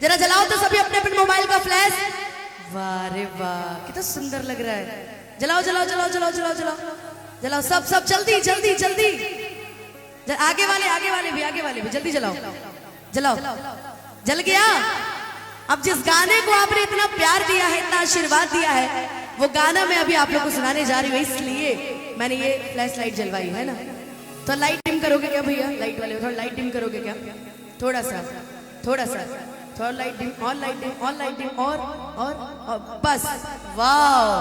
जरा जलाओ तो सभी अपने अपने मोबाइल का फ्लैश। वाह रे वाह, कितना सुंदर लग रहा है। जलाओ जलाओ जलाओ जलाओ जलाओ जलाओ जलाओ, सब सब जल्दी जल्दी जल्दी। आगे वाले भी जल्दी जलाओ जलाओ। जल गया। अब जिस गाने को आपने इतना प्यार दिया है, इतना आशीर्वाद दिया है, वो गाना मैं अभी आप लोगों को सुनाने जा रही हूँ, इसलिए मैंने ये फ्लैश लाइट जलवाई है ना। तो लाइट डिम करोगे क्या भैया? लाइट वाले थोड़ा लाइट डिम करोगे क्या? थोड़ा सा थोड़ा लाइट डिम और लाइट डिम और लाइट डिम और बस। वाह,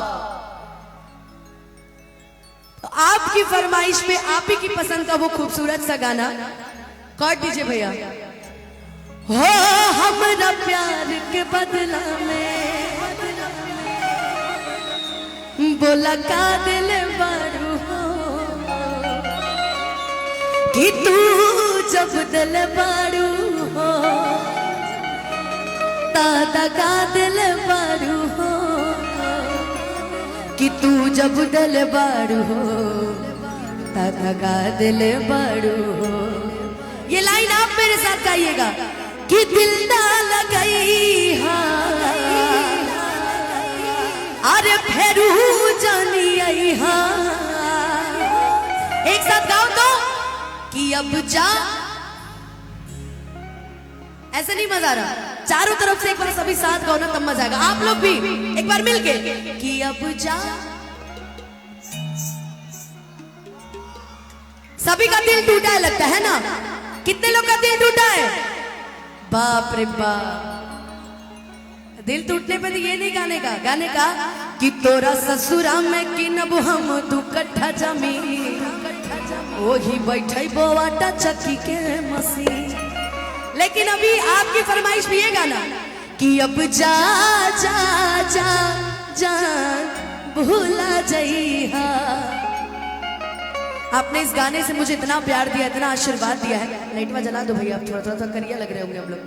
तो आपकी फरमाइश पे आप ही की पसंद का वो खूबसूरत सा गाना काट दीजिए भैया। हो हमरा प्यार के बदला में बोला का दिल बारू हो, कि तू जब दिल बारू हो दादा का दिल बारू हो, कि तू जब दिल बारू हो दादा का दिल बारू हो। ये लाइन आप मेरे साथ गाइएगा कि दिल ना लगई हाँ अरे फेरू जानी आई हाँ। एक साथ गाओ तो कि अब जा। ऐसे नहीं मजा आ रहा, चारों तरफ से एक बार सभी साथ गाओ ना, तब मजा आएगा। आप लोग भी एक बार मिलके कि अब जा। सभी का दिल टूटा है लगता है ना? कितने लोग का दिल टूटा है? बाप रे बाप। दिल टूटने पे तो ये नहीं गाने का कि तोरा ससुरा में किनब हम तू कट्ठा जमीन, वही बैठे बोवाटा चक्की के मसीन। लेकिन अभी आपकी फरमाइश भी ये गाना कि अब जा जा जा जा भूला जइहा। आपने इस गाने से मुझे इतना प्यार दिया, इतना आशीर्वाद दिया है। लाइटवा जला दो भैया, आप थोड़ा करिया लग रहे होंगे हम लोग।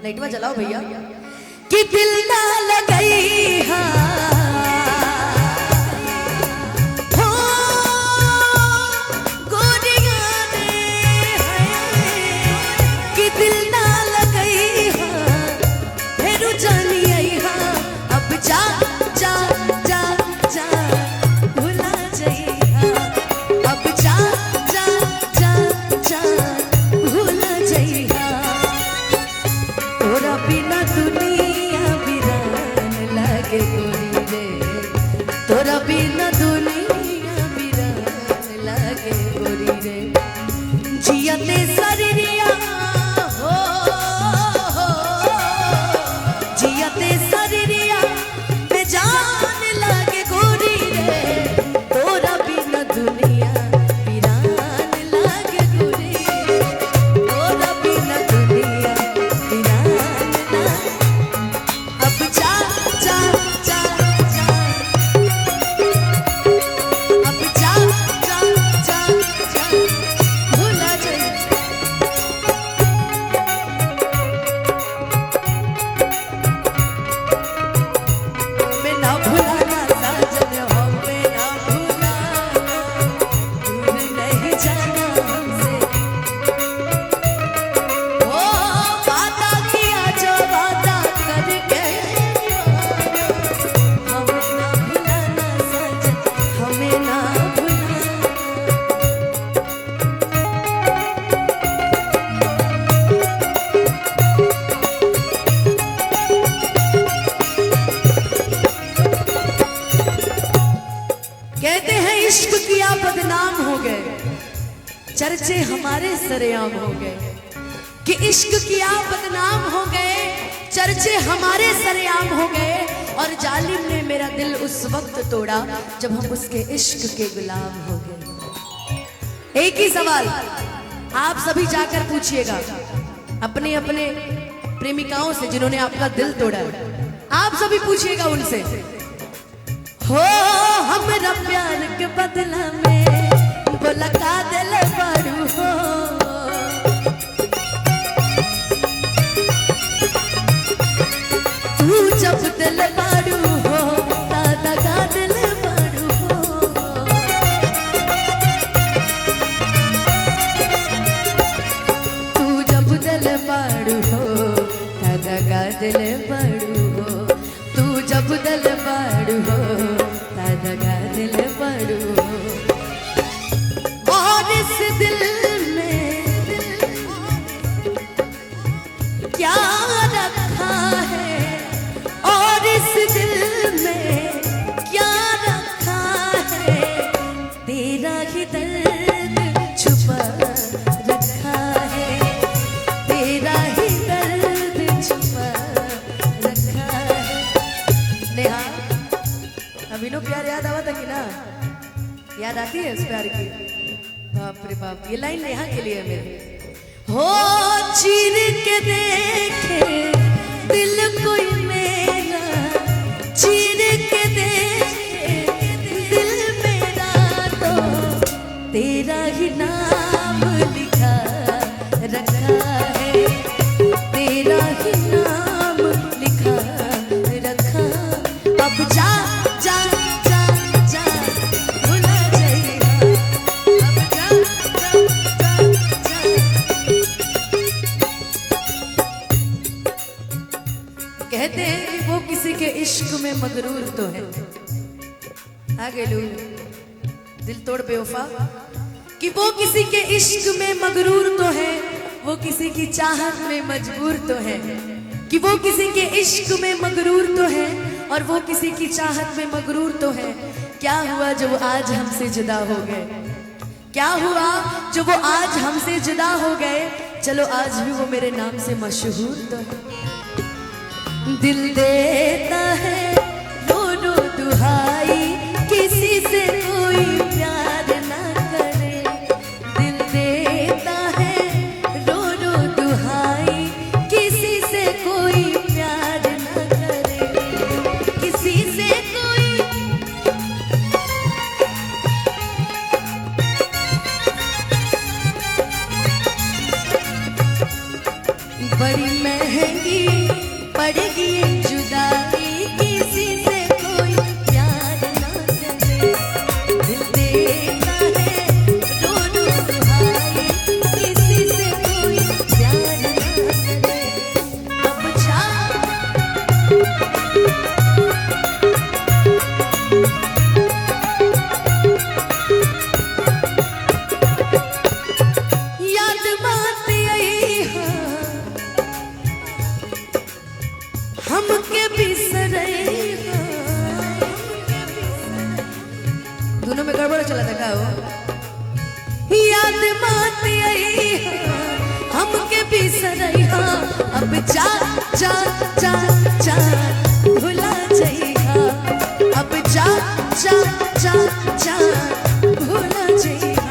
लाइटवा जलाओ भैया कि दिल ना लगई हाँ चर्चे हमारे सरेआम हो गए, कि इश्क किया बदनाम हो गए, चर्चे हमारे सरेआम हो गए। और जालिम ने मेरा दिल उस वक्त तोड़ा जब हम उसके इश्क के गुलाम हो गए। एक ही सवाल आप सभी जाकर पूछिएगा अपने अपने प्रेमिकाओं से जिन्होंने आपका दिल तोड़ा, आप सभी पूछिएगा उनसे, हो हमरा प्यार के बदला में बोला का दिल बारू हो, तू जब दिल बारू हो दादा का दिल बारू हो, तू जब दिल बारू हो दादा का दिल बड़ू हो, तू जब दिल बड़ू हो दगा दिल बड़ू हो। और इस दिल में क्या रखा है, और इस दिल में क्या रखा है, तेरा ही दर्द छुपा रखा है, तेरा ही दर्द छुपा रखा है। नेहा, अभी नो प्यार याद आवा था कि ना? याद आती है उस प्यार की? बाप रे बाप, ये लाइन नेहा के लिए मेरे। हो चीर के देखे दिल कोई मेरा, चीर के देखे दिल मेरा, तो तेरा ही नाम लिखा रखा है, तेरा ही नाम लिखा रखा। अब जा जा जा जा भुला जाइएगा, अब जा जा जा जा। कहते हैं कि वो किसी के इश्क में मगरूर तो है, आगे लो दिल तोड़ बेवफा, कि वो किसी के इश्क में मगरूर तो है, वो किसी की चाहत में मजबूर तो है, कि वो किसी के इश्क में मगरूर तो है और वो किसी की चाहत में मगरूर तो है। क्या हुआ जो वो आज हमसे जुदा हो गए, क्या हुआ जो वो आज हमसे जुदा हो गए, चलो आज भी वो मेरे नाम से मशहूर तो है। दिल देता है रो रो दुहाई, किसी से कोई प्यार ना करे, दिल देता है रो रो दुहाई, किसी से कोई प्यार ना करे, किसी से कोई बड़ी महंगी पड़ेगी ये जुदाई, किसी से कोई प्यार ना करे, दिल देता है रो रो दुहाई, किसी से कोई प्यार ना करे। अब जा याद बात आई हाँ, हमके बिसरई हाँ। दोनों में गड़बड़ चला था का हो? याद बात आई हाँ, हमके बिसरई हाँ, अब जा जा जा जा भुला जाई हाँ, अब जा जा जा जा भुला जाई हाँ।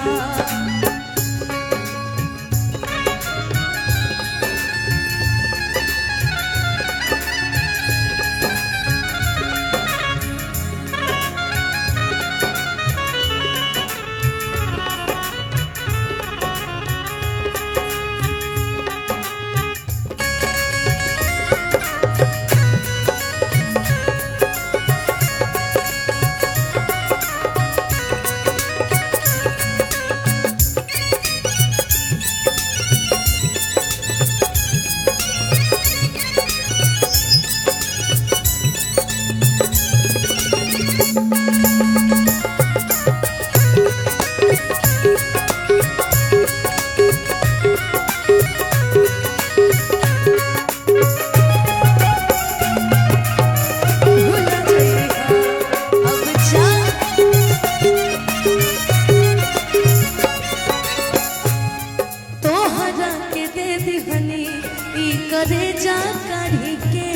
करे जा काढ़ी के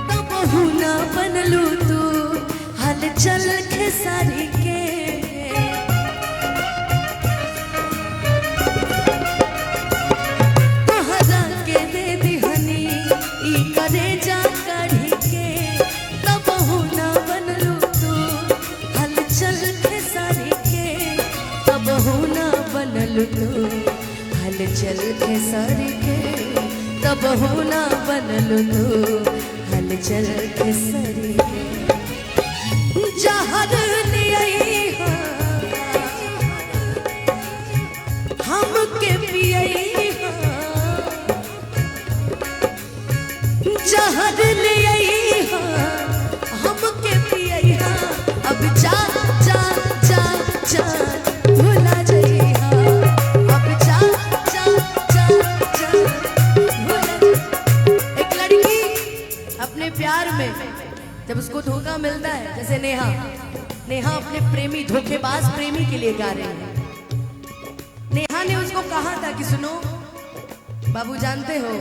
तो बहू ना बनलू तू हल चल खेसारी के तोहरा के दे दिहनी ई करे जा काढ़ी के तो बहू ना बनलू तू हल चल खेसारी के तो बहू ना बनलू तू हल चल खेसारी के तब हो ना बनलू तू हल चल खेसारी के जहर लियाई हम हमके पियई जहर ले हमके पियई अब जा जा जा जा भुला जइहा अब जा जा जा जा भुला। एक लड़की अपने प्यार में जब उसको धोखा मिलता है, जैसे नेहा अपने प्रेमी धोखेबाज प्रेमी के लिए गा रही है। नेहा ने उसको कहा था कि सुनो बाबू, जानते हो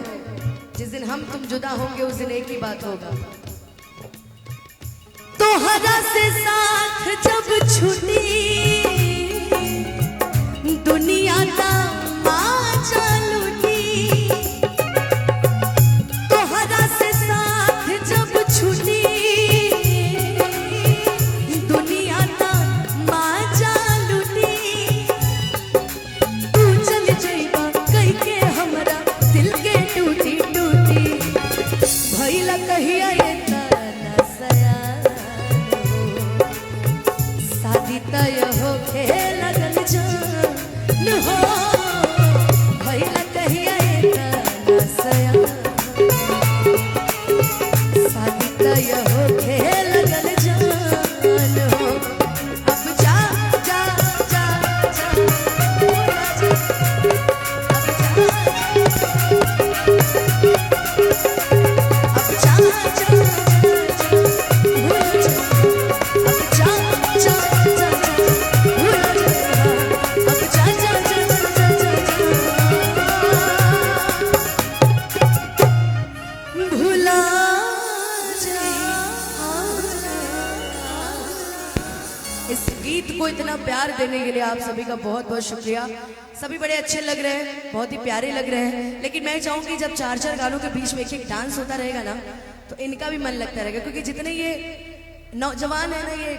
जिस दिन हम तुम जुदा होंगे उस दिन एक ही बात होगा, तोहरा से साथ जब छूटी दुनिया का माचा लूटी, तोहरा से साथ जब छूटी दुनिया का माचा लूटी, तू चल जइबा कह के हमरा दिल के टूटी टूटी, भइला कहिया ये तना सयान शादी तय होके लगल जान हो, भइला कहिया ये तना सयान शादी तय होके लगल जान हो, अब जा जा जा जा भुला जा, अब जा जा जा भुला जा, अब जा जा जा भुला जा, अब जा जा जा भुला जा। इस गीत को इतना प्यार देने के लिए आप सभी का बहुत बहुत शुक्रिया। सभी बड़े अच्छे लग रहे हैं, बहुत ही प्यारे लग रहे हैं, लेकिन मैं चाहूंगी जब चार चार गानों के बीच में एक एक डांस होता रहेगा ना, तो इनका भी मन लगता रहेगा, क्योंकि जितने ये नौजवान है ना, ये